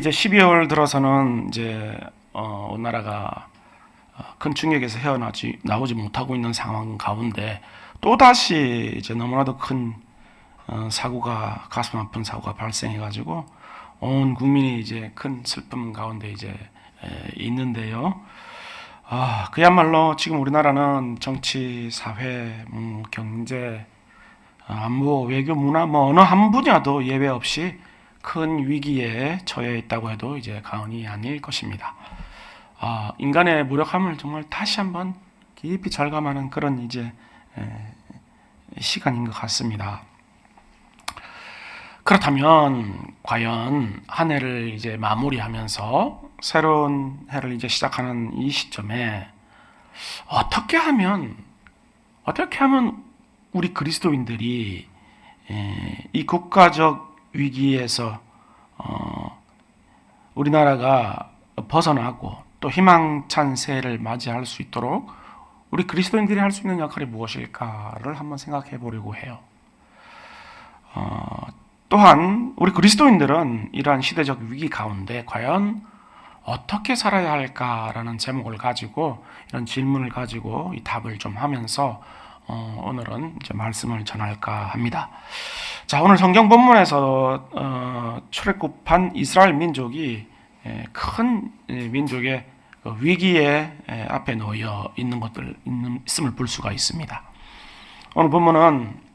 이제 12월 들어서는 이제 나라가 큰 충격에서 나오지 못하고 있는 상황 가운데 또 다시 이제 너무나도 큰 사고가 가슴 아픈 사고가 발생해가지고 온 국민이 이제 큰 슬픔 가운데 이제 있는데요. 그야말로 지금 우리나라는 정치, 사회, 경제, 안보, 외교, 문화 뭐 어느 한 분야도 예외 없이 큰 위기에 처해 있다고 해도 이제 과언이 아닐 것입니다. 인간의 무력함을 정말 다시 한번 깊이 절감하는 그런 이제 시간인 것 같습니다. 그렇다면 과연 한 해를 이제 마무리하면서 새로운 해를 이제 시작하는 이 시점에 어떻게 하면 우리 그리스도인들이 이 국가적 위기에서 우리나라가 벗어나고 또 희망찬 새해를 맞이할 수 있도록 우리 그리스도인들이 할 수 있는 역할이 무엇일까를 한번 생각해 보려고 해요. 또한 우리 그리스도인들은 이러한 시대적 위기 가운데 과연 어떻게 살아야 할까라는 제목을 가지고 이런 질문을 가지고 이 답을 좀 하면서 오늘은 이제 말씀을 전할까 합니다. 자, 오늘 성경 본문에서 출애굽한 이스라엘 민족이 큰 민족의 위기의 앞에 놓여 있음을 볼 수가 있습니다. 오늘 본문은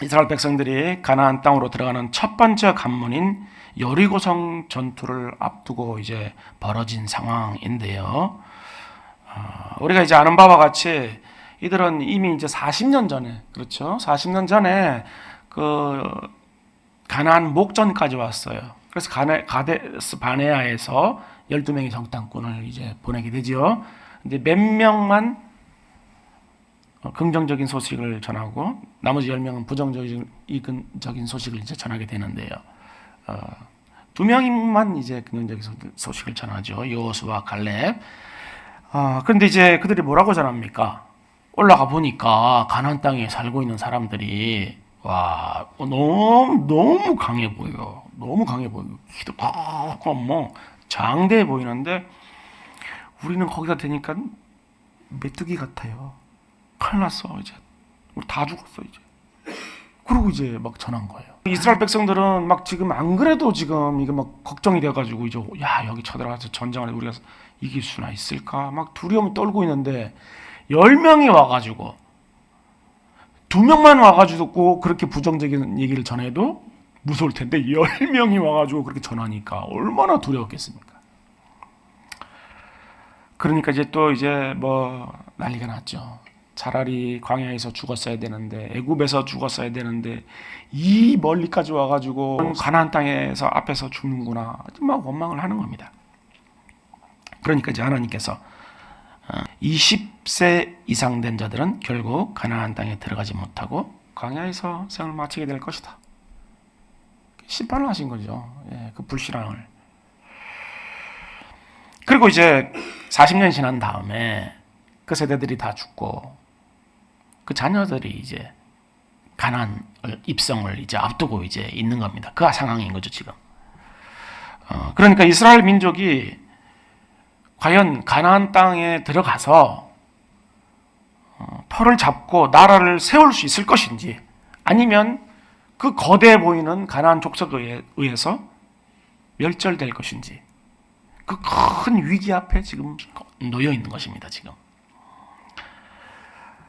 이스라엘 백성들이 가나안 땅으로 들어가는 첫 번째 관문인 여리고성 전투를 앞두고 이제 벌어진 상황인데요. 우리가 이제 아는 바와 같이 이들은 이미 이제 40년 전에, 그렇죠? 40년 전에 그 가나안 목전까지 왔어요. 그래서 가데스 바네아에서 12명의 정탐꾼을 이제 보내게 되죠. 근데 몇 명만 긍정적인 소식을 전하고 나머지 10명은 부정적인 소식을 이제 전하게 되는데요. 2명만 이제 긍정적인 소식을 전하죠. 여호수아와 칼렙. 그런데 이제 그들이 뭐라고 전합니까? 올라가 보니까 가나안 땅에 살고 있는 사람들이 너무 강해 보여. 너무 강해 보여. 키도 크고 뭐 장대해 보이는데 우리는 거기다 대니까 메뚜기 같아요. 큰일 났어 이제. 우리 다 죽었어 이제. 그러고 이제 막 전한 거예요. 이스라엘 백성들은 막 지금 안 그래도 지금 이게 막 걱정이 돼가지고 이제 여기 쳐들어가서 전쟁을 우리가 이길 수나 있을까 막 두려움이 떨고 있는데 10명이 와가지고 2명만 와가지고 그렇게 부정적인 얘기를 전해도 무서울 텐데 10명이 와가지고 그렇게 전하니까 얼마나 두려웠겠습니까? 그러니까 이제 또 이제 뭐 난리가 났죠. 차라리 광야에서 죽었어야 되는데 애굽에서 죽었어야 되는데 이 멀리까지 와가지고 가나안 땅에서 앞에서 죽는구나 막 원망을 하는 겁니다. 그러니까 이제 하나님께서 20세 이상 된 자들은 결국 가나안 땅에 들어가지 못하고 광야에서 생을 마치게 될 것이다. 심판을 하신 거죠. 그 불신앙을. 그리고 이제 40년 지난 다음에 그 세대들이 다 죽고 그 자녀들이 이제 가나안 입성을 이제 앞두고 이제 있는 겁니다. 그 상황인 거죠 지금. 그러니까 이스라엘 민족이 과연 가나안 땅에 들어가서 터를 잡고 나라를 세울 수 있을 것인지 아니면 그 거대해 보이는 가나안 족속에 의해서 멸절될 것인지 그 큰 위기 앞에 지금 놓여 있는 것입니다 지금.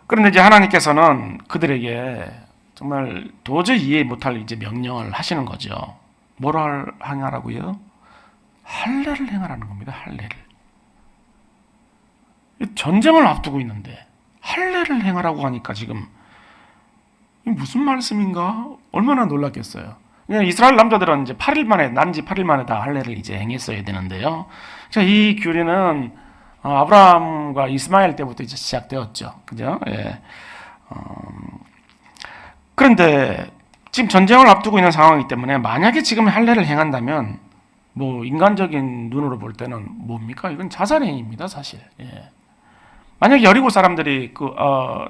그런데 이제 하나님께서는 그들에게 정말 도저히 이해 못할 이제 명령을 하시는 거죠. 뭐를 행하라고요? 할례를 행하라는 겁니다. 할례를. 전쟁을 앞두고 있는데 할례를 행하라고 하니까 지금 무슨 말씀인가? 얼마나 놀랐겠어요. 이스라엘 남자들은 이제 8일 만에 난지 8일 만에 다 할례를 이제 행했어야 되는데요. 자, 이 규례는 아브라함과 이스마엘 때부터 이제 시작되었죠. 그죠? 예. 그런데 지금 전쟁을 앞두고 있는 상황이기 때문에 만약에 지금 할례를 행한다면 뭐 인간적인 눈으로 볼 때는 뭡니까? 이건 자살행위입니다, 사실. 예. 만약에 여리고 사람들이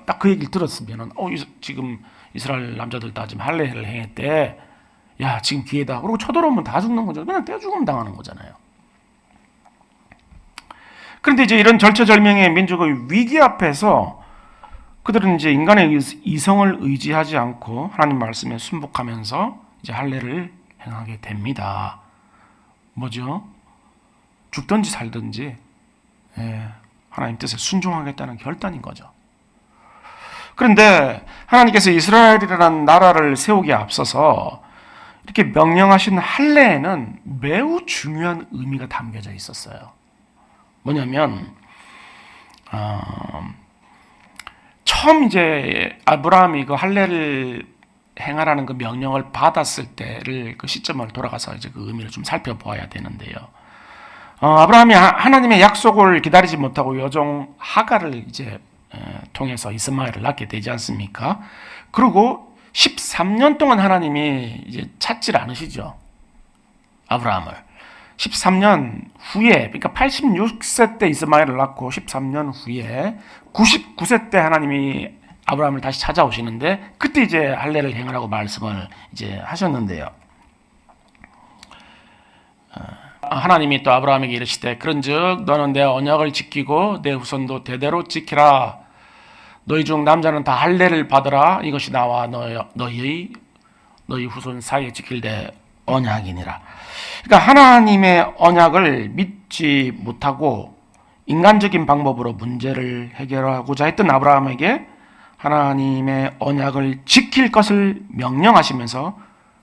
딱 그 얘기를 들었으면은 지금 이스라엘 남자들 다 지금 할례를 행했대. 야, 지금 기회다. 그리고 쳐들어오면 다 죽는 거죠. 그냥 떼죽음 당하는 거잖아요. 그런데 이제 이런 절체절명의 민족의 위기 앞에서 그들은 이제 인간의 이성을 의지하지 않고 하나님 말씀에 순복하면서 이제 할례를 행하게 됩니다. 뭐죠? 죽든지 살든지 하나님 뜻에 순종하겠다는 결단인 거죠. 그런데 하나님께서 이스라엘이라는 나라를 세우기에 앞서서 이렇게 명령하신 할례에는 매우 중요한 의미가 담겨져 있었어요. 뭐냐면 처음 이제 아브라함이 그 할례를 행하라는 그 명령을 받았을 때를 그 시점을 돌아가서 이제 그 의미를 좀 살펴보아야 되는데요. 아브라함이 하나님의 약속을 기다리지 못하고 여종 하갈을 이제 통해서 이스마엘을 낳게 되지 않습니까? 그리고 13년 동안 하나님이 이제 찾질 않으시죠. 아브라함을. 13년 후에, 그러니까 86세 때 이스마엘을 낳고 13년 후에 99세 때 하나님이 아브라함을 다시 찾아오시는데 그때 이제 할례를 행하라고 말씀을 이제 하셨는데요. 하나님이 또 아브라함에게 이르시되 그런즉 너는 내 언약을 지키고 내 후손도 대대로 지키라. 너희 중 남자는 다 할례를 받으라. 이것이 나와 너희 후손 사이에 지킬 내 언약이니라. 그러니까 하나님의 언약을 믿지 못하고 인간적인 방법으로 문제를 해결하고자 했던 아브라함에게 하나님의 언약을 지킬 것을 명령하시면서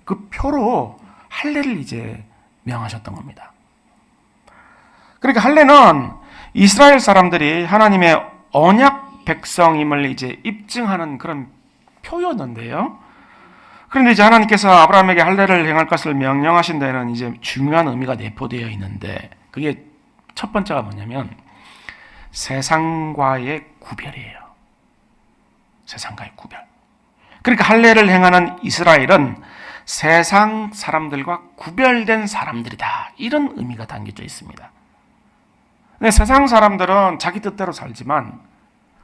그 표로 할례를 이제 명하셨던 겁니다. 그러니까 할례는 이스라엘 사람들이 하나님의 언약 백성임을 이제 입증하는 그런 표였는데요. 그런데 이제 하나님께서 아브라함에게 할례를 행할 것을 명령하신 데는 이제 중요한 의미가 내포되어 있는데 그게 첫 번째가 뭐냐면 세상과의 구별이에요. 세상과의 구별. 그러니까 할례를 행하는 이스라엘은 세상 사람들과 구별된 사람들이다. 이런 의미가 담겨져 있습니다. 근데 세상 사람들은 자기 뜻대로 살지만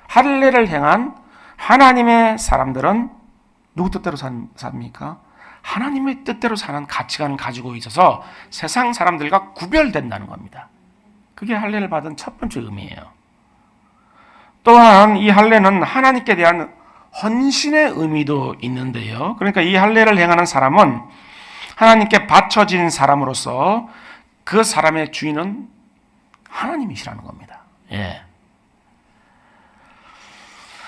할례를 행한 하나님의 사람들은 누구 뜻대로 삽니까? 하나님의 뜻대로 사는 가치관을 가지고 있어서 세상 사람들과 구별된다는 겁니다. 그게 할례를 받은 첫 번째 의미예요. 또한 이 할례는 하나님께 대한 헌신의 의미도 있는데요. 그러니까 이 할례를 행하는 사람은 하나님께 바쳐진 사람으로서 그 사람의 주인은 하나님이시라는 겁니다. 예.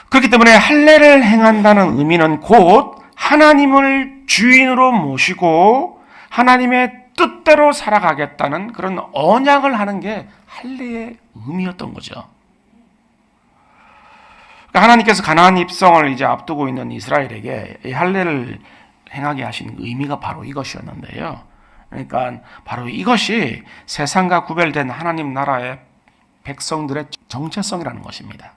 그렇기 때문에 할례를 행한다는 의미는 곧 하나님을 주인으로 모시고 하나님의 뜻대로 살아가겠다는 그런 언약을 하는 게 할례의 의미였던 거죠. 그러니까 하나님께서 가나안 입성을 이제 앞두고 있는 이스라엘에게 이 할례를 행하게 하신 의미가 바로 이것이었는데요. 그러니까 바로 이것이 세상과 구별된 하나님 나라의 백성들의 정체성이라는 것입니다.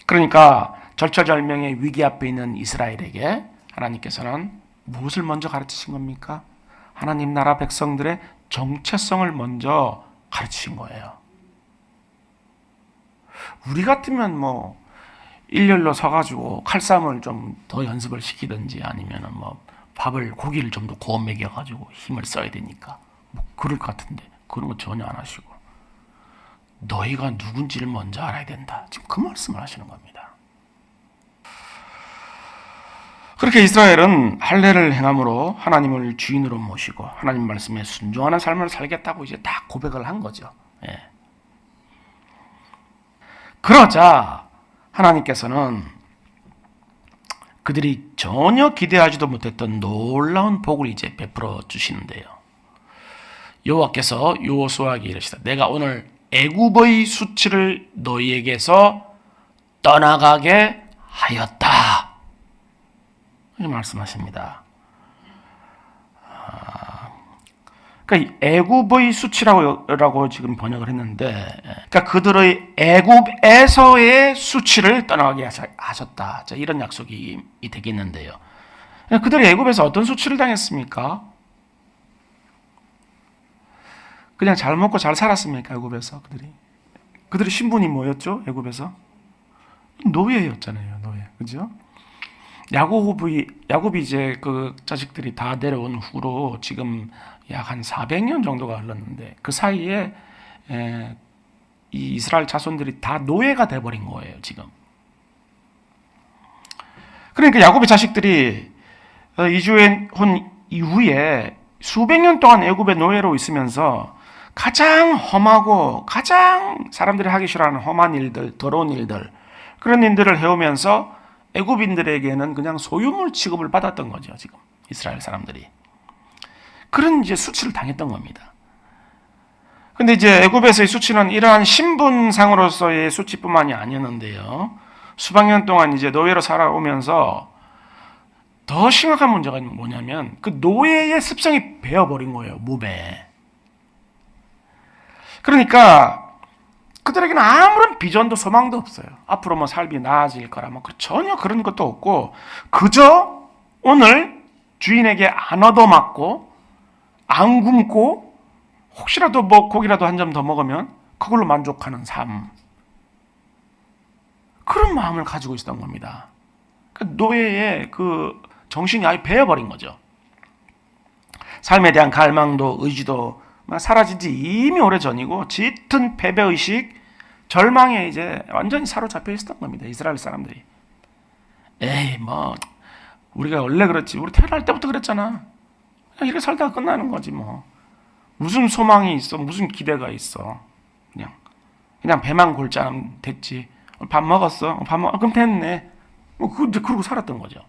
그러니까 절체절명의 위기 앞에 있는 이스라엘에게 하나님께서는 무엇을 먼저 가르치신 겁니까? 하나님 나라 백성들의 정체성을 먼저 가르치신 거예요. 우리 같으면 뭐 일렬로 서가지고 칼싸움을 좀 더 연습을 시키든지 아니면은 뭐 고기를 좀 더 구워 먹여가지고 힘을 써야 되니까 뭐 그럴 것 같은데 그런 거 전혀 안 하시고 너희가 누군지를 먼저 알아야 된다. 지금 그 말씀을 하시는 겁니다. 그렇게 이스라엘은 할례를 행함으로 하나님을 주인으로 모시고 하나님 말씀에 순종하는 삶을 살겠다고 이제 다 고백을 한 거죠. 예. 그러자 하나님께서는 그들이 전혀 기대하지도 못했던 놀라운 복을 이제 베풀어 주시는데요. 여호와께서 여호수아에게 이르시되 내가 오늘 애굽의 수치를 너희에게서 떠나가게 하였다. 이렇게 말씀하십니다. 그러니까 애굽의 수치라고 지금 번역을 했는데, 그러니까 그들의 애굽에서의 수치를 떠나가게 하셨다. 자, 이런 약속이 되겠는데요. 그들이 애굽에서 어떤 수치를 당했습니까? 그냥 잘 먹고 잘 살았습니까? 애굽에서 그들의 신분이 뭐였죠? 애굽에서 노예였잖아요. 노예, 그죠? 야곱이 이제 그 자식들이 다 내려온 후로 지금 약 한 400년 정도가 흘렀는데 그 사이에 이 이스라엘 자손들이 다 노예가 돼버린 거예요, 지금. 그러니까 야곱의 자식들이 이주혼 이후에 수백 년 동안 애굽의 노예로 있으면서 가장 험하고 가장 사람들이 하기 싫어하는 험한 일들, 더러운 일들, 그런 일들을 해오면서 애굽인들에게는 그냥 소유물 취급을 받았던 거죠, 지금 이스라엘 사람들이. 그런 이제 수치를 당했던 겁니다. 근데 이제 애굽에서의 수치는 이러한 신분상으로서의 수치뿐만이 아니었는데요. 수백 년 동안 이제 노예로 살아오면서 더 심각한 문제가 뭐냐면 그 노예의 습성이 배어버린 거예요, 몸에. 그러니까 그들에게는 아무런 비전도 소망도 없어요. 앞으로 뭐 삶이 나아질 거라 뭐 전혀 그런 것도 없고 그저 오늘 주인에게 안 얻어맞고 안 굶고 혹시라도 뭐 고기라도 한 점 더 먹으면 그걸로 만족하는 삶. 그런 마음을 가지고 있었던 겁니다. 그 노예의 그 정신이 아예 배어버린 거죠. 삶에 대한 갈망도 의지도 사라진 지 이미 오래전이고 짙은 패배의식, 절망에 이제 완전히 사로잡혀 있었던 겁니다. 이스라엘 사람들이. 에이 뭐 우리가 원래 그렇지. 우리 태어날 때부터 그랬잖아. 그냥 이렇게 살다가 끝나는 거지 뭐. 무슨 소망이 있어? 무슨 기대가 있어? 그냥 배만 골자면 됐지. 밥 먹었어? 밥 먹. 그럼 됐네. 뭐 그러고 살았던 거죠.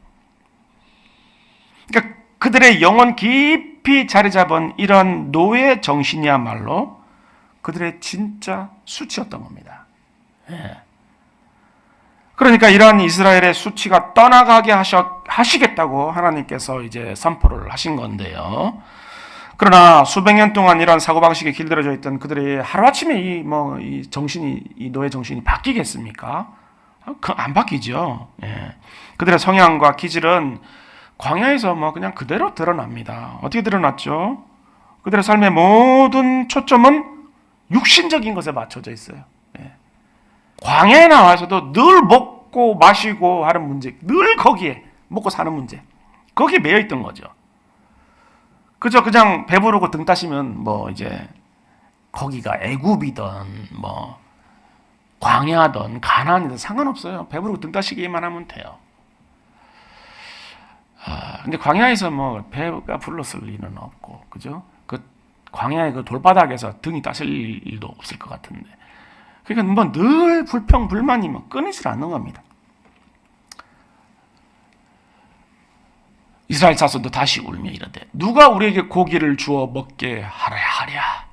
그러니까 그들의 영혼 깊이 자리 잡은 이런 노예 정신이야말로 그들의 진짜 수치였던 겁니다. 예. 그러니까 이러한 이스라엘의 수치가 떠나가게 하시겠다고 하나님께서 이제 선포를 하신 건데요. 그러나 수백 년 동안 이런 사고방식에 길들여져 있던 그들이 하루아침에 이 정신이, 이 노예 정신이 바뀌겠습니까? 안 바뀌죠. 예. 그들의 성향과 기질은 광야에서 뭐 그냥 그대로 드러납니다. 어떻게 드러났죠? 그들의 삶의 모든 초점은 육신적인 것에 맞춰져 있어요. 예. 광야에 나와서도 늘 먹고 마시고 하는 문제, 늘 거기에 먹고 사는 문제, 거기에 매여 있던 거죠. 그저 그냥 배부르고 등 따시면 뭐 이제 거기가 애굽이든 뭐 광야든 가나안이든 상관없어요. 배부르고 등 따시기만 하면 돼요. 근데 광야에서 뭐 배가 불렀을 일은 없고, 그죠? 그 광야의 그 돌바닥에서 등이 따실 일도 없을 것 같은데. 그러니까 뭐 늘 불평, 불만이 뭐 끊이질 않는 겁니다. 이스라엘 자손도 다시 울며 이르되 누가 우리에게 고기를 주어 먹게 하랴.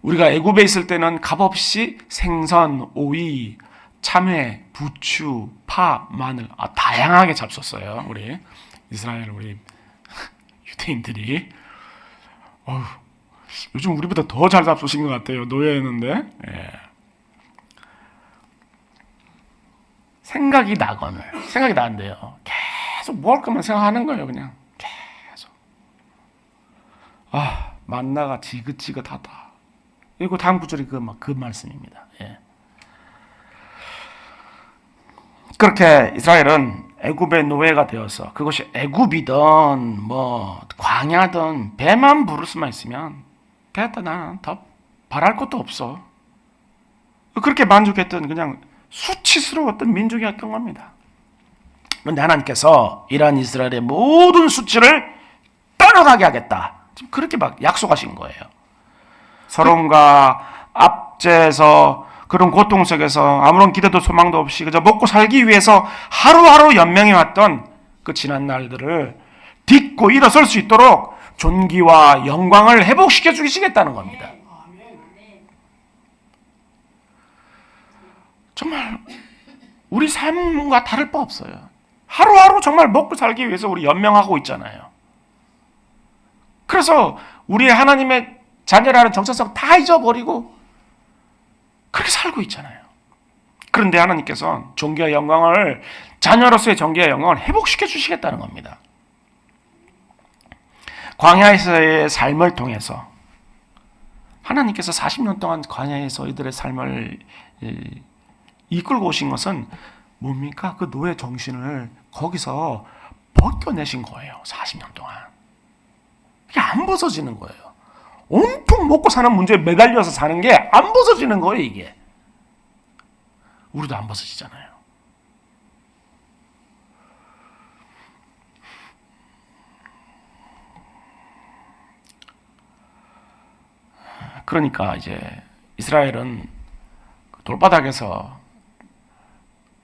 우리가 애굽에 있을 때는 값없이 생선, 오이, 참외, 부추, 파, 마늘 다양하게 잡섰어요. 우리 이스라엘 우리 유대인들이 요즘 우리보다 더 잘 잡수신 것 같아요. 노예였는데. 예. 생각이 나는데요. 계속 뭐 할 거면 생각하는 거예요. 그냥 계속. 만나가 지긋지긋하다. 그리고 다음 구절이 그 말씀입니다. 예. 그렇게 이스라엘은 애굽의 노예가 되어서 그것이 애굽이든 뭐 광야든 배만 부를 수만 있으면 됐다, 나는 더 바랄 것도 없어. 그렇게 만족했던 그냥 수치스러웠던 민족이었던 겁니다. 그런데 하나님께서 이러한 이스라엘의 모든 수치를 떠나가게 하겠다. 지금 그렇게 막 약속하신 거예요. 서론과 압제에서 그런 고통 속에서 아무런 기대도 소망도 없이 그저 먹고 살기 위해서 하루하루 연명해왔던 그 지난 날들을 딛고 일어설 수 있도록 존귀와 영광을 회복시켜 주시겠다는 겁니다. 정말 우리 삶과 다를 바 없어요. 하루하루 정말 먹고 살기 위해서 우리 연명하고 있잖아요. 그래서 우리 하나님의 자녀라는 정체성 다 잊어버리고 그렇게 살고 있잖아요. 그런데 하나님께서 존귀와 영광을, 자녀로서의 존귀와 영광을 회복시켜 주시겠다는 겁니다. 광야에서의 삶을 통해서 하나님께서 40년 동안 광야에서 이들의 삶을 이끌고 오신 것은 뭡니까? 그 노예 정신을 거기서 벗겨내신 거예요. 40년 동안. 이게 안 벗어지는 거예요. 온통 먹고 사는 문제에 매달려서 사는 게 안 벗어지는 거예요, 이게. 우리도 안 벗어지잖아요. 그러니까 이제 이스라엘은 돌바닥에서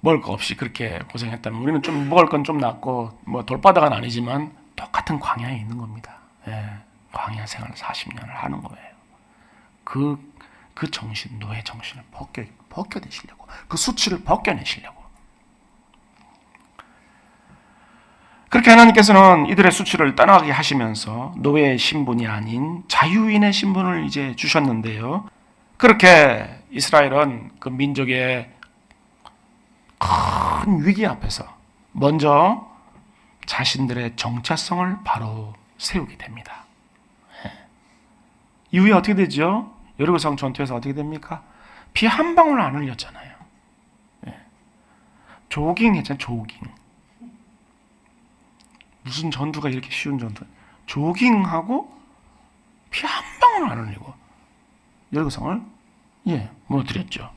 먹을 거 없이 그렇게 고생했다면 우리는 좀 먹을 건 좀 낫고 뭐 돌바닥은 아니지만 똑같은 광야에 있는 겁니다. 예, 광야 생활 40년을 하는 거예요. 그 정신, 노예 정신을 벗겨내시려고, 그 수치를 벗겨내시려고. 그렇게 하나님께서는 이들의 수치를 떠나게 하시면서 노예의 신분이 아닌 자유인의 신분을 이제 주셨는데요. 그렇게 이스라엘은 그 민족의 큰 위기 앞에서 먼저 자신들의 정체성을 바로 세우게 됩니다. 이후에 어떻게 되죠? 여리고성 전투에서 어떻게 됩니까? 피 한 방울 안 흘렸잖아요. 조깅 했잖아요. 조깅. 무슨 전투가 이렇게 쉬운 전투? 조깅하고 피 한 방울 안 흘리고 여리고성을 무너뜨렸죠.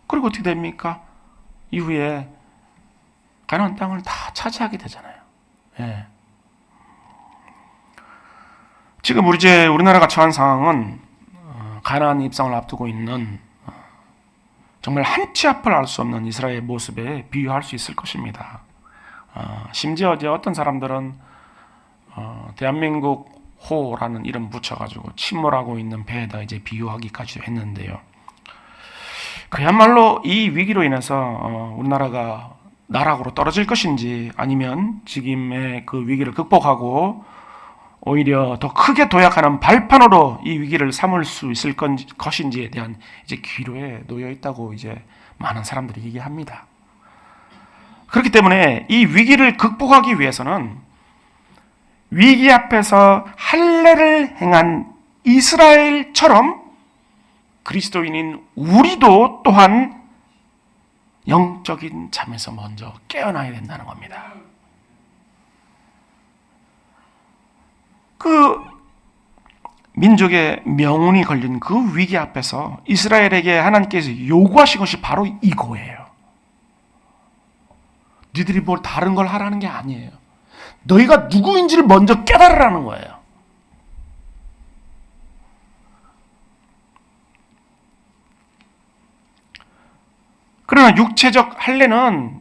그리고 어떻게 됩니까? 이후에 가나안 땅을 다 차지하게 되잖아요. 예. 지금 우리나라가 처한 상황은 가나안 입성을 앞두고 있는 정말 한치 앞을 알 수 없는 이스라엘의 모습에 비유할 수 있을 것입니다. 심지어 이제 어떤 사람들은 대한민국 호라는 이름 붙여가지고 침몰하고 있는 배에다 이제 비유하기까지도 했는데요. 그야말로 이 위기로 인해서 우리나라가 나락으로 떨어질 것인지 아니면 지금의 그 위기를 극복하고 오히려 더 크게 도약하는 발판으로 이 위기를 삼을 수 있을 것인지에 대한 이제 기로에 놓여 있다고 이제 많은 사람들이 얘기합니다. 그렇기 때문에 이 위기를 극복하기 위해서는 위기 앞에서 할례를 행한 이스라엘처럼 그리스도인인 우리도 또한 영적인 잠에서 먼저 깨어나야 된다는 겁니다. 그 민족의 명운이 걸린 그 위기 앞에서 이스라엘에게 하나님께서 요구하신 것이 바로 이거예요. 너희들이 뭘 다른 걸 하라는 게 아니에요. 너희가 누구인지를 먼저 깨달으라는 거예요. 그러나 육체적 할례는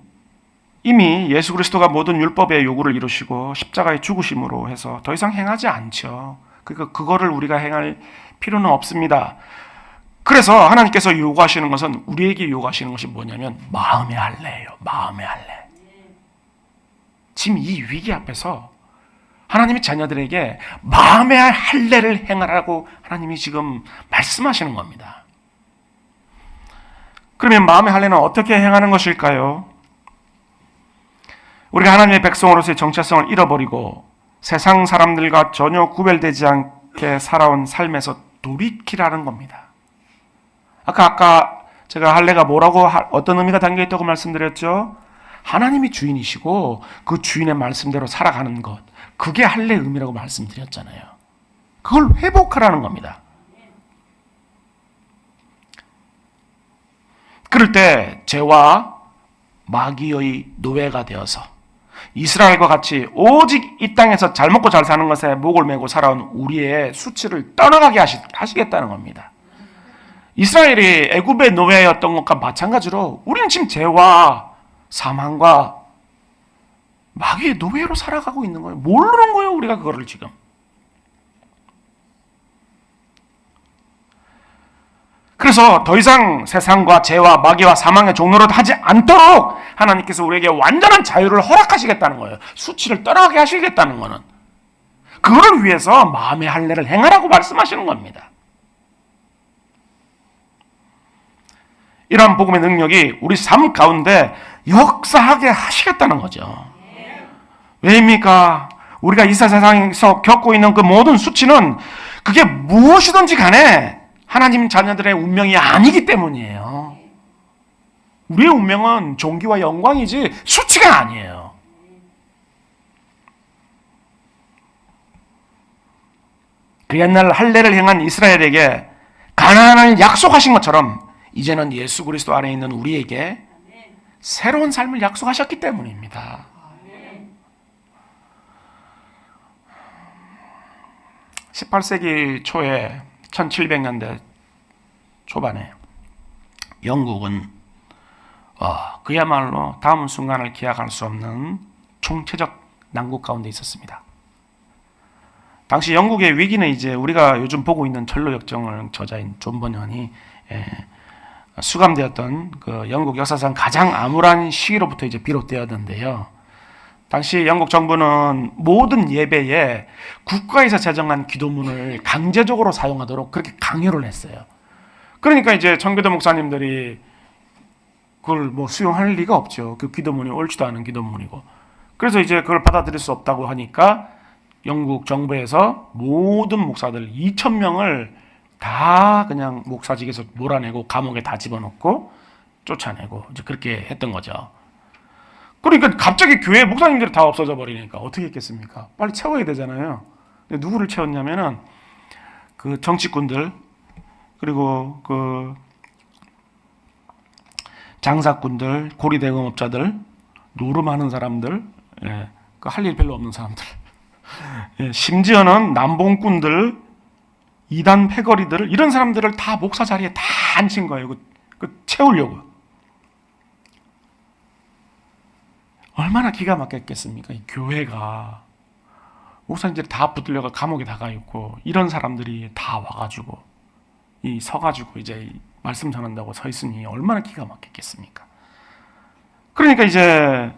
이미 예수 그리스도가 모든 율법의 요구를 이루시고 십자가의 죽으심으로 해서 더 이상 행하지 않죠. 그러니까 그거를 우리가 행할 필요는 없습니다. 그래서 하나님께서 요구하시는 것은 우리에게 요구하시는 것이 뭐냐면 마음의 할례예요. 마음의 할례. 지금 이 위기 앞에서 하나님의 자녀들에게 마음의 할례를 행하라고 하나님이 지금 말씀하시는 겁니다. 그러면 마음의 할례는 어떻게 행하는 것일까요? 우리가 하나님의 백성으로서의 정체성을 잃어버리고 세상 사람들과 전혀 구별되지 않게 살아온 삶에서 돌이키라는 겁니다. 아까 제가 할례가 뭐라고 어떤 의미가 담겨 있다고 말씀드렸죠? 하나님이 주인이시고 그 주인의 말씀대로 살아가는 것, 그게 할례의 의미라고 말씀드렸잖아요. 그걸 회복하라는 겁니다. 그럴 때 죄와 마귀의 노예가 되어서 이스라엘과 같이 오직 이 땅에서 잘 먹고 잘 사는 것에 목을 메고 살아온 우리의 수치를 떠나가게 하시겠다는 겁니다. 이스라엘이 애굽의 노예였던 것과 마찬가지로 우리는 지금 죄와 사망과 마귀의 노예로 살아가고 있는 거예요. 모르는 거예요, 우리가 그거를 지금. 그래서 더 이상 세상과 죄와 마귀와 사망의 종로로 하지 않도록 하나님께서 우리에게 완전한 자유를 허락하시겠다는 거예요. 수치를 떠나게 하시겠다는 거는. 그거를 위해서 마음의 할례를 행하라고 말씀하시는 겁니다. 이러한 복음의 능력이 우리 삶 가운데 역사하게 하시겠다는 거죠. 왜입니까? 우리가 이 세상에서 겪고 있는 그 모든 수치는 그게 무엇이든지 간에 하나님 자녀들의 운명이 아니기 때문이에요. 우리의 운명은 존귀와 영광이지 수치가 아니에요. 그 옛날 할례를 행한 이스라엘에게 가나안을 약속하신 것처럼 이제는 예수 그리스도 안에 있는 우리에게 새로운 삶을 약속하셨기 때문입니다. 18세기 초에 1700년대 초반에 영국은 그야말로 다음 순간을 기약할 수 없는 총체적 난국 가운데 있었습니다. 당시 영국의 위기는 이제 우리가 요즘 보고 있는 철로 역정을 저자인 존 버년이 수감되었던 그 영국 역사상 가장 암울한 시기로부터 이제 비롯되었는데요. 당시 영국 정부는 모든 예배에 국가에서 제정한 기도문을 강제적으로 사용하도록 그렇게 강요를 했어요. 그러니까 이제 청교도 목사님들이 그걸 뭐 수용할 리가 없죠. 그 기도문이 옳지도 않은 기도문이고. 그래서 이제 그걸 받아들일 수 없다고 하니까 영국 정부에서 모든 목사들 2,000명을 다 그냥 목사직에서 몰아내고 감옥에 다 집어넣고 쫓아내고 이제 그렇게 했던 거죠. 그러니까 갑자기 교회 목사님들이 다 없어져 버리니까 어떻게 했겠습니까? 빨리 채워야 되잖아요. 근데 누구를 채웠냐면은 그 정치꾼들 그리고 그 장사꾼들, 고리대금업자들, 노름하는 사람들, 그 할 일 별로 없는 사람들, 심지어는 남봉꾼들, 이단 패거리들 이런 사람들을 다 목사 자리에 다 앉힌 거예요. 그 채우려고. 얼마나 기가 막혔겠습니까? 이 교회가 목사님들이 다 붙들려가 감옥에 다 가 있고 이런 사람들이 다 와가지고 서가지고 이제 말씀 전한다고 서 있으니 얼마나 기가 막혔겠습니까? 그러니까 이제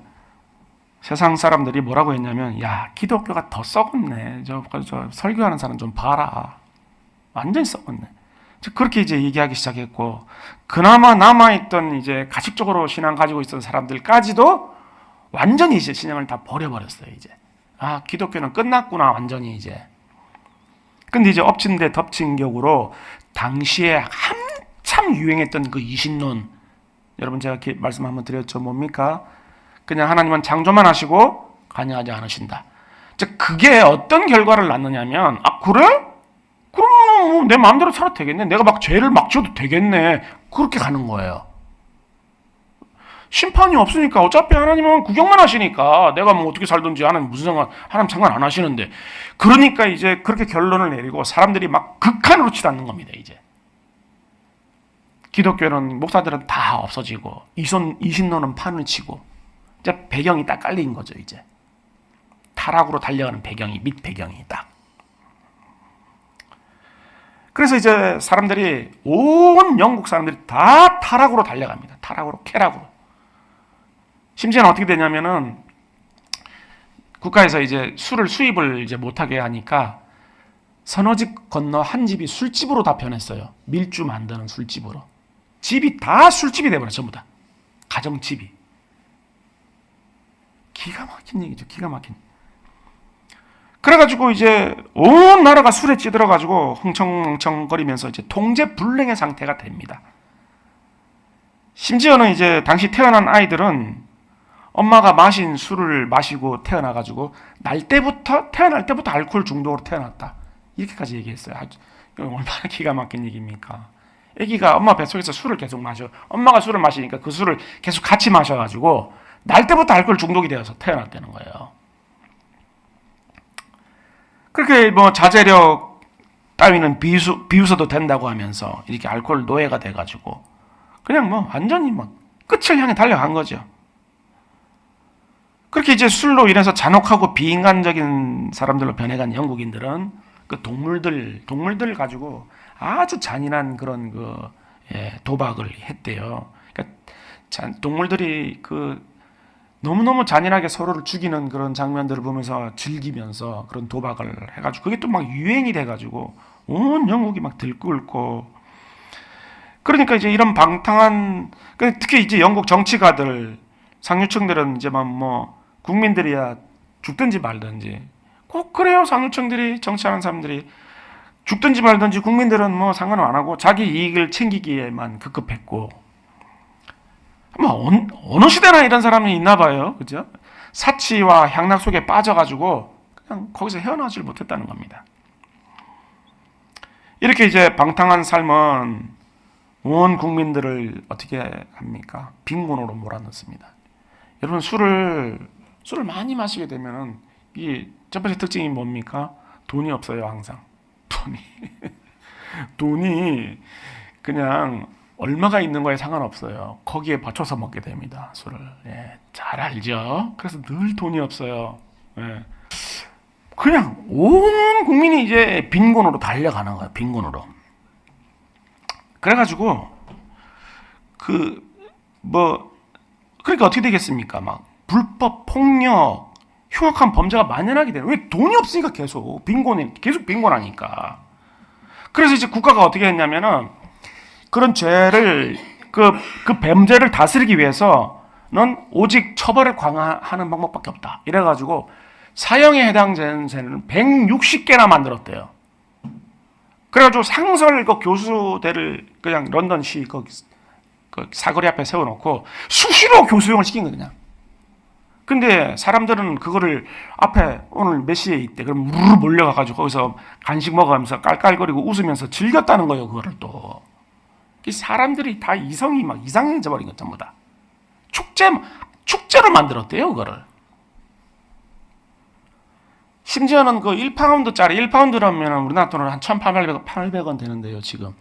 세상 사람들이 뭐라고 했냐면, 야, 기독교가 더 썩었네. 저 설교하는 사람 좀 봐라. 완전히 썩었네. 그렇게 이제 얘기하기 시작했고, 그나마 남아있던 이제 가식적으로 신앙 가지고 있던 사람들까지도 완전히 이제 신앙을 다 버려버렸어요, 이제. 아, 기독교는 끝났구나, 완전히 이제. 근데 이제 엎친 데 덮친 격으로 당시에 한참 유행했던 그 이신론, 여러분 제가 말씀 한번 드렸죠. 뭡니까? 그냥 하나님은 창조만 하시고 관여하지 않으신다. 그게 어떤 결과를 낳느냐면, 아, 그래? 그럼 내 마음대로 살아도 되겠네. 내가 막 죄를 막 지어도 되겠네. 그렇게 가는 거예요. 심판이 없으니까 어차피 하나님은 구경만 하시니까 내가 뭐 어떻게 살든지 하나님 무슨 상관, 하나님 상관 안 하시는데. 그러니까 이제 그렇게 결론을 내리고 사람들이 막 극한으로 치닫는 겁니다, 이제. 기독교는, 목사들은 다 없어지고, 이신론은 판을 치고, 이제 배경이 딱 깔린 거죠, 이제. 타락으로 달려가는 배경이, 밑 배경이 딱. 그래서 이제 사람들이, 온 영국 사람들이 다 타락으로 달려갑니다. 타락으로, 쾌락으로. 심지어는 어떻게 되냐면은, 국가에서 이제 술을 수입을 이제 못하게 하니까, 서너 집 건너 한 집이 술집으로 다 변했어요. 밀주 만드는 술집으로. 집이 다 술집이 돼버려, 전부 다. 가정집이. 기가 막힌 얘기죠, 기가 막힌. 그래가지고 이제 온 나라가 술에 찌들어가지고 흥청흥청거리면서 이제 통제불능의 상태가 됩니다. 심지어는 이제 당시 태어난 아이들은 엄마가 마신 술을 마시고 태어나가지고 태어날 때부터 알코올 중독으로 태어났다. 이렇게까지 얘기했어요. 얼마나 기가 막힌 얘기입니까? 아기가 엄마 뱃속에서 술을 계속 마셔. 엄마가 술을 마시니까 그 술을 계속 같이 마셔가지고 날 때부터 알코올 중독이 되어서 태어났다는 거예요. 그렇게 뭐 자제력 따위는 비웃어도 된다고 하면서 이렇게 알코올 노예가 돼가지고 그냥 뭐 완전히 뭐 끝을 향해 달려간 거죠. 그렇게 이제 술로 인해서 잔혹하고 비인간적인 사람들로 변해간 영국인들은 그 동물들 가지고 아주 잔인한 그런 도박을 했대요. 그러니까 동물들이 너무너무 잔인하게 서로를 죽이는 그런 장면들을 보면서 즐기면서 그런 도박을 해가지고 그게 또 막 유행이 돼가지고 온 영국이 막 들끓고 그러니까 이제 이런 방탕한 특히 이제 영국 정치가들 상류층들은 이제 뭐 국민들이야 죽든지 말든지 꼭 그래요. 상류층들이 정치하는 사람들이 죽든지 말든지 국민들은 뭐 상관을 안 하고 자기 이익을 챙기기에만 급급했고 뭐 어느 시대나 이런 사람이 있나 봐요. 그죠? 사치와 향락 속에 빠져가지고 그냥 거기서 헤어나질 못했다는 겁니다. 이렇게 이제 방탕한 삶은 온 국민들을 어떻게 합니까? 빈곤으로 몰아넣습니다. 여러분 술을 많이 마시게 되면은 이 첫 번째 특징이 뭡니까? 돈이 없어요, 항상. 돈이 돈이 그냥 얼마가 있는 거에 상관없어요. 거기에 맞춰서 먹게 됩니다, 술을. 예, 잘 알죠? 그래서 늘 돈이 없어요. 예. 그냥 온 국민이 이제 빈곤으로 달려가는 거예요, 빈곤으로. 그래가지고 그러니까 어떻게 되겠습니까? 막 불법 폭력, 흉악한 범죄가 만연하게 되는. 왜? 돈이 없으니까 계속 빈곤하니까. 그래서 이제 국가가 어떻게 했냐면은 그런 죄를 그 범죄를 다스리기 위해서는 오직 처벌을 강화하는 방법밖에 없다. 이래가지고 사형에 해당되는 죄는 160개나 만들었대요. 그래가지고 상설 그 교수대를 그냥 런던시 그 사거리 앞에 세워놓고 수시로 교수형을 시킨 거예요, 그냥. 근데 사람들은 그거를 앞에 오늘 몇 시에 있대. 그럼 우르르 몰려가가지고 거기서 간식 먹으면서 깔깔거리고 웃으면서 즐겼다는 거예요, 그거를 또. 사람들이 다 이성이 막 이상해져 버린 것 전부 다. 축제로 만들었대요, 그거를. 심지어는 그 1파운드짜리, 1파운드라면 우리나라 돈으로 한 1,800원 되는데요, 지금.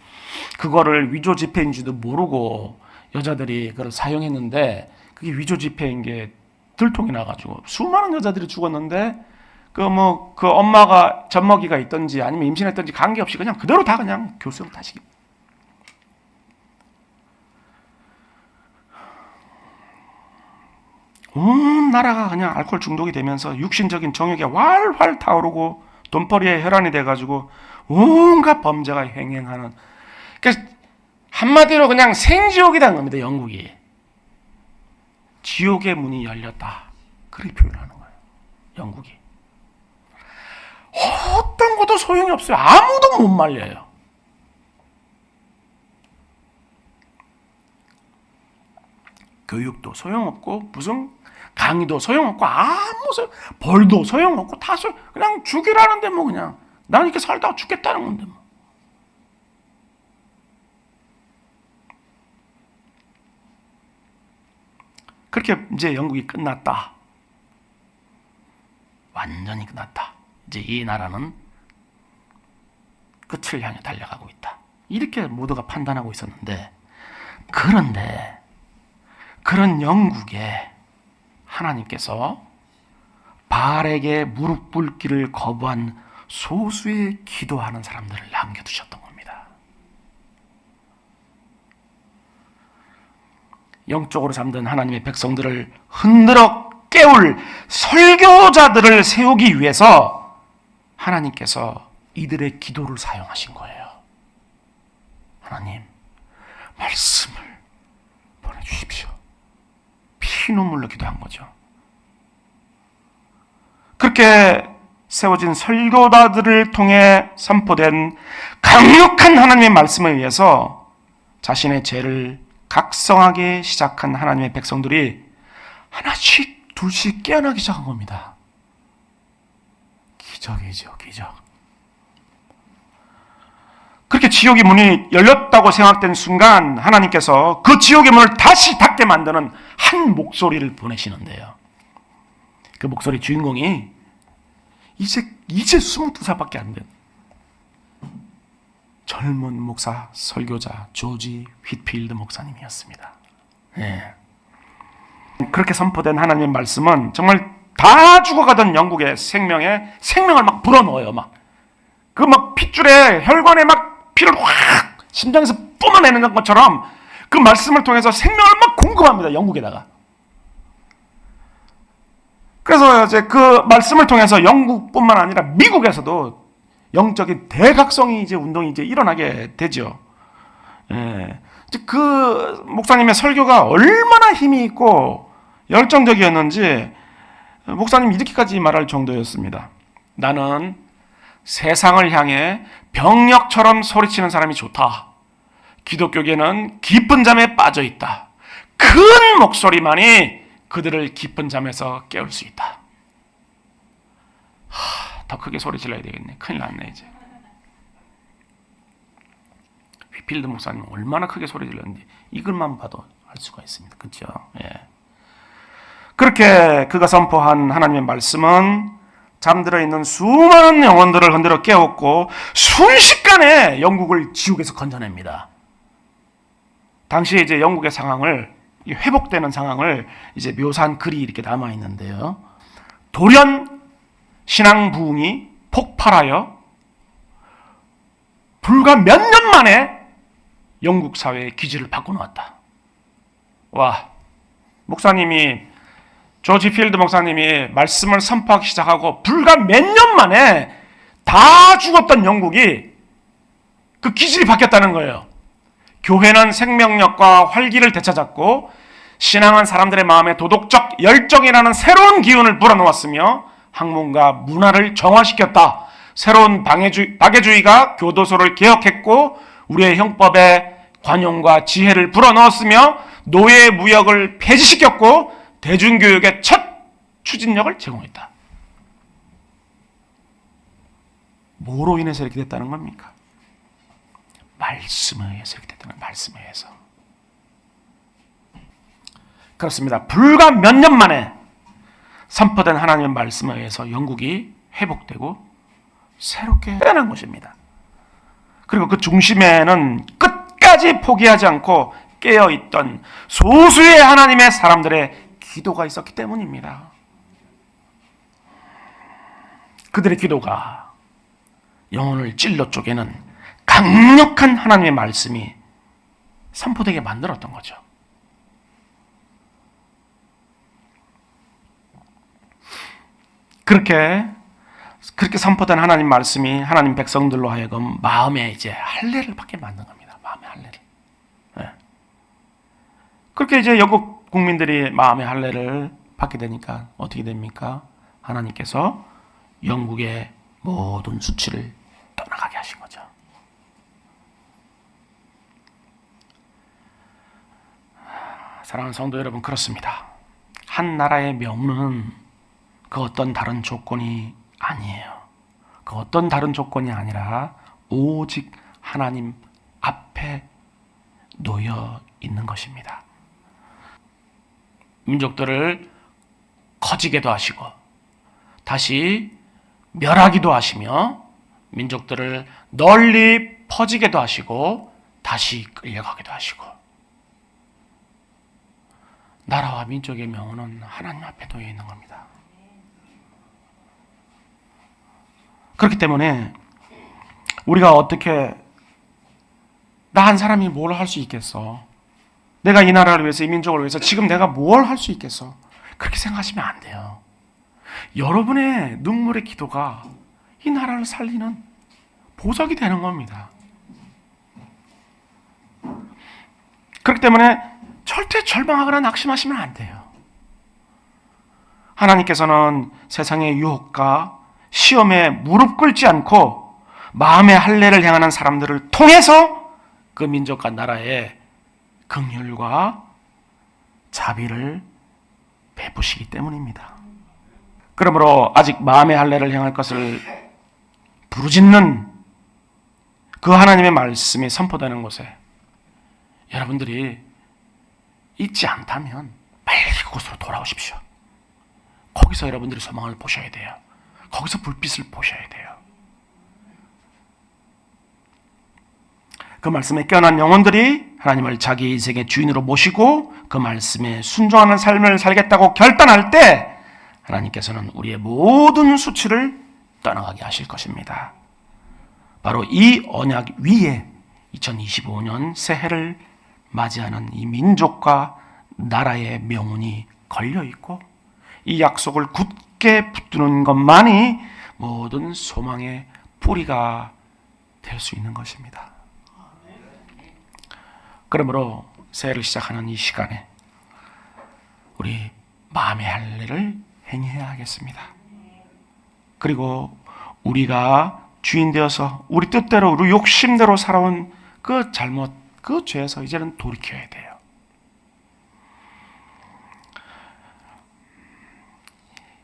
그거를 위조 지폐인지도 모르고 여자들이 그걸 사용했는데 그게 위조 지폐인 게 들통이 나가지고 수많은 여자들이 죽었는데 그 엄마가 젖먹이가 있던지 아니면 임신했던지 관계없이 그냥 그대로 다 그냥 교수형 다시. 온 나라가 그냥 알코올 중독이 되면서 육신적인 정욕에 활활 타오르고 돈벌이에 혈안이 돼가지고 온갖 범죄가 횡행하는. 그러니까 한마디로 그냥 생지옥이라는 겁니다, 영국이. 지옥의 문이 열렸다. 그렇게 표현하는 거예요, 영국이. 어떤 것도 소용이 없어요. 아무도 못 말려요. 교육도 소용없고 무슨 강의도 소용없고 벌도 소용없고 다 그냥 죽이라는데 뭐 그냥 나는 이렇게 살다가 죽겠다는 건데 뭐. 그렇게 이제 영국이 끝났다. 완전히 끝났다. 이제 이 나라는 끝을 향해 달려가고 있다. 이렇게 모두가 판단하고 있었는데, 그런데 그런 영국에 하나님께서 바알에게 무릎 꿇기를 거부한 소수의 기도하는 사람들을 남겨두셨던 겁니다. 영적으로 잠든 하나님의 백성들을 흔들어 깨울 설교자들을 세우기 위해서 하나님께서 이들의 기도를 사용하신 거예요. 하나님, 말씀을 보내주십시오. 피눈물로 기도한 거죠. 그렇게 세워진 설교자들을 통해 선포된 강력한 하나님의 말씀에 의해서 자신의 죄를 각성하기 시작한 하나님의 백성들이 하나씩 둘씩 깨어나기 시작한 겁니다. 기적이죠, 기적. 그렇게 지옥의 문이 열렸다고 생각된 순간 하나님께서 그 지옥의 문을 다시 닫게 만드는 한 목소리를 보내시는데요. 그 목소리 주인공이 이제 22살밖에 안 된 젊은 목사, 설교자 조지 휘트필드 목사님이었습니다. 네. 그렇게 선포된 하나님의 말씀은 정말 다 죽어가던 영국의 생명을 막 불어넣어요. 그 핏줄에 혈관에 막 피를 확 심장에서 뿜어내는 것처럼 그 말씀을 통해서 생명을 막 공급합니다, 영국에다가. 그래서 이제 그 말씀을 통해서 영국뿐만 아니라 미국에서도 영적인 대각성이 이제 운동이 이제 일어나게 되죠. 예. 그 목사님의 설교가 얼마나 힘이 있고 열정적이었는지 목사님이 이렇게까지 말할 정도였습니다. 나는 세상을 향해 병력처럼 소리치는 사람이 좋다. 기독교계는 깊은 잠에 빠져 있다. 큰 목소리만이 그들을 깊은 잠에서 깨울 수 있다. 더 크게 소리 질러야 되겠네. 큰일 났네 이제. 필드 목사님 얼마나 크게 소리 질렀는지 이글만 봐도 알 수가 있습니다. 그렇죠? 예. 그렇게 그가 선포한 하나님의 말씀은 잠들어 있는 수많은 영혼들을 흔들어 깨웠고 순식간에 영국을 지옥에서 건져냅니다. 당시에 이제 영국의 상황을 회복되는 상황을 이제 묘사한 글이 이렇게 남아 있는데요. 돌연 신앙 부흥이 폭발하여 불과 몇 년 만에 영국 사회의 기질을 바꿔놓았다. 와, 목사님이 조지 필드 목사님이 말씀을 선포하기 시작하고 불과 몇 년 만에 다 죽었던 영국이 그 기질이 바뀌었다는 거예요. 교회는 생명력과 활기를 되찾았고 신앙은 사람들의 마음에 도덕적 열정이라는 새로운 기운을 불어넣었으며 학문과 문화를 정화시켰다. 새로운 박애주의가 교도소를 개혁했고 우리의 형법에 관용과 지혜를 불어넣었으며 노예 무역을 폐지시켰고 대중교육의 첫 추진력을 제공했다. 뭐로 인해서 이렇게 됐다는 겁니까? 말씀에 의해서 이렇게 됐다는 거예요. 말씀에 의해서. 그렇습니다. 불과 몇 년 만에 선포된 하나님의 말씀에 의해서 영국이 회복되고 새롭게 태어난 것입니다. 그리고 그 중심에는 끝까지 포기하지 않고 깨어있던 소수의 하나님의 사람들의 기도가 있었기 때문입니다. 그들의 기도가 영혼을 찔러 쪼개는 강력한 하나님의 말씀이 선포되게 만들었던 거죠. 그렇게 선포된 하나님 말씀이 하나님 백성들로 하여금 마음에 이제 할례를 받게 만든 겁니다. 마음의 할례를. 네. 그렇게 이제 영국 국민들이 마음의 할례를 받게 되니까 어떻게 됩니까? 하나님께서 영국의 모든 수치를 떠나가게 하신 거죠. 사랑하는 성도 여러분, 그렇습니다. 한 나라의 명문은 그 어떤 다른 조건이 아니에요. 그 어떤 다른 조건이 아니라 오직 하나님 앞에 놓여 있는 것입니다. 민족들을 커지게도 하시고 다시 멸하기도 하시며 민족들을 널리 퍼지게도 하시고 다시 끌려가기도 하시고 나라와 민족의 명언은 하나님 앞에 놓여 있는 겁니다. 그렇기 때문에 우리가 어떻게 나 한 사람이 뭘 할 수 있겠어? 내가 이 나라를 위해서 이 민족을 위해서 지금 내가 뭘 할 수 있겠어? 그렇게 생각하시면 안 돼요. 여러분의 눈물의 기도가 이 나라를 살리는 보석이 되는 겁니다. 그렇기 때문에 절대 절망하거나 낙심하시면 안 돼요. 하나님께서는 세상의 유혹과 시험에 무릎 꿇지 않고 마음의 할례를 행하는 사람들을 통해서 그 민족과 나라에 긍휼과 자비를 베푸시기 때문입니다. 그러므로 아직 마음의 할례를 행할 것을 부르짖는 그 하나님의 말씀이 선포되는 곳에 여러분들이 있지 않다면 빨리 그곳으로 돌아오십시오. 거기서 여러분들이 소망을 보셔야 돼요. 거기서 불빛을 보셔야 돼요. 그 말씀에 깨어난 영혼들이 하나님을 자기 인생의 주인으로 모시고 그 말씀에 순종하는 삶을 살겠다고 결단할 때 하나님께서는 우리의 모든 수치를 떠나가게 하실 것입니다. 바로 이 언약 위에 2025년 새해를 맞이하는 이 민족과 나라의 명운이 걸려있고 이 약속을 굳게 붙드는 것만이 모든 소망의 뿌리가 될 수 있는 것입니다. 그러므로 새해를 시작하는 이 시간에 우리 마음의 할례를 행해야 하겠습니다. 그리고 우리가 주인 되어서 우리 뜻대로 우리 욕심대로 살아온 그 잘못, 그 죄에서 이제는 돌이켜야 돼요.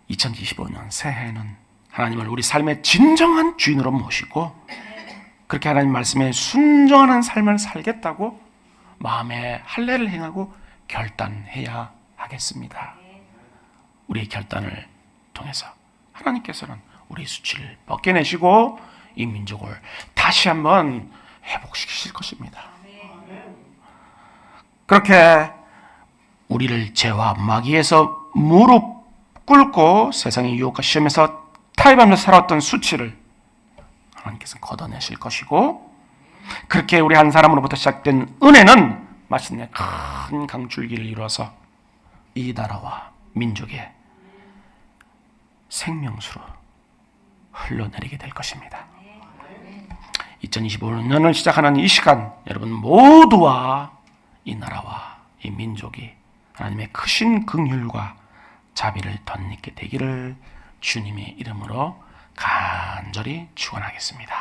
(2025년) 새해에는 하나님을 우리 삶의 진정한 주인으로 모시고 그렇게 하나님 말씀에 순종하는 삶을 살겠다고 마음에 할례를 행하고 결단해야 하겠습니다. 우리의 결단을 통해서 하나님께서는 우리의 수치를 벗겨내시고 이 민족을 다시 한번 회복시키실 것입니다. 그렇게 우리를 죄와 마귀에서 무릎 꿇고 세상의 유혹과 시험에서 타협하면서 살아왔던 수치를 하나님께서 걷어내실 것이고, 그렇게 우리 한 사람으로부터 시작된 은혜는 마침내 큰 강줄기를 이루어서 이 나라와 민족의 생명수로 흘러내리게 될 것입니다. 2025년을 시작하는 이 시간, 여러분 모두와 이 나라와 이 민족이 하나님의 크신 긍휼과 자비를 덧입게 되기를 주님의 이름으로 간절히 축원하겠습니다.